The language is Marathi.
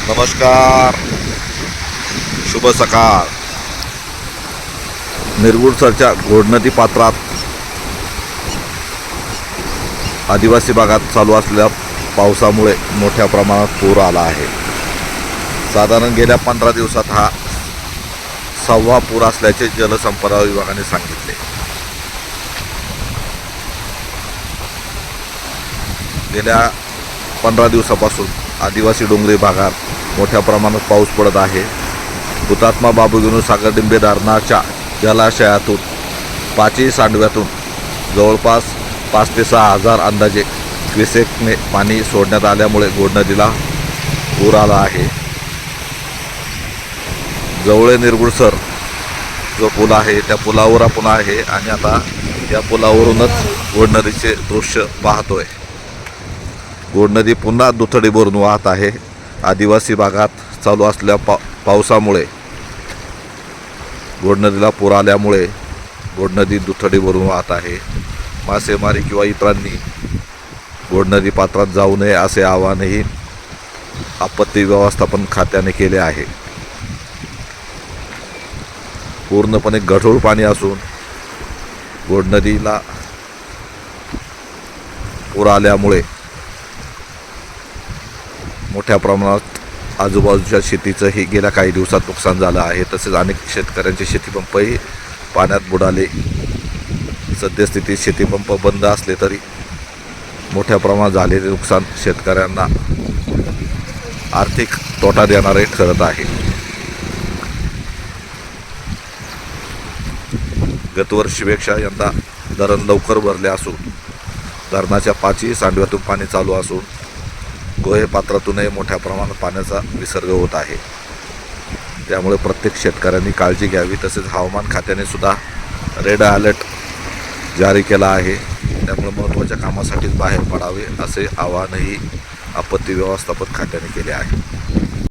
नमस्कार, शुभ सकाळ. निरगुडसरच्या घोडनदी पात्रात आदिवासी भागात चालू असलेल्या पावसामुळे मोठ्या प्रमाणात पूर आला आहे. साधारण गेल्या 15 दिवसात हा 6वा पूर असल्याचे जलसंपदा विभागाने सांगितले. गेल्या 15 दिवसापासून आदिवासी डोंगरी भागात मोठ्या प्रमाणात पाऊस पडत आहे. हुतात्मा बाबूगणू सागरडिंबे धरणाच्या जलाशयातून पाची सांडव्यातून जवळपास 5 ते 6 हजार अंदाजे क्युसेकने पाणी सोडण्यात आल्यामुळे घोडनदीला पूर आला आहे. जवळे निरगुडसर जो पूल आहे त्या पुलावर आपण आहे आणि आता या पुलावरूनच घोडनदीचे दृश्य पाहतोय. घोडनदी पुन्हा दुथडी भरून वाहत आहे. आदिवासी भागात चालू असलेल्या पावसामुळे घोडनदीला पूर आल्यामुळे घोडनदी दुथडी भरून वाहत आहे. मासेमारी किंवा इतरांनी घोडनदी पात्रात जाऊ नये असे आवाहनही आपत्ती व्यवस्थापन खात्याने केले आहे. पूर्णपणे गढूळ पाणी असून घोडनदीला पूर आल्यामुळे मोठ्या प्रमाणात आजूबाजूच्या शेतीचंही गेल्या काही दिवसात नुकसान झालं आहे. तसेच अनेक शेतकऱ्यांचे शेतीपंपही पाण्यात बुडाले. सद्यस्थितीत शेतीपंप बंद असले तरी मोठ्या प्रमाणात झालेले नुकसान शेतकऱ्यांना आर्थिक तोटा देणारे ठरत आहे. गतवर्षीपेक्षा यंदा धरण लवकर भरले असून धरणाच्या 5ही सांडव्यातून पाणी चालू असून गोहे पात्रातूनही मोठ्या प्रमाणात पाण्याचा विसर्ग होत आहे. त्यामुळे प्रत्येक शेतकऱ्यांनी काळजी घ्यावी. तसेच हवामान खात्याने सुद्धा रेड अलर्ट जारी केला आहे. त्यामुळे महत्त्वाच्या कामासाठीच बाहेर पडावे असे आवाहनही आपत्ती व्यवस्थापन खात्याने केले आहे.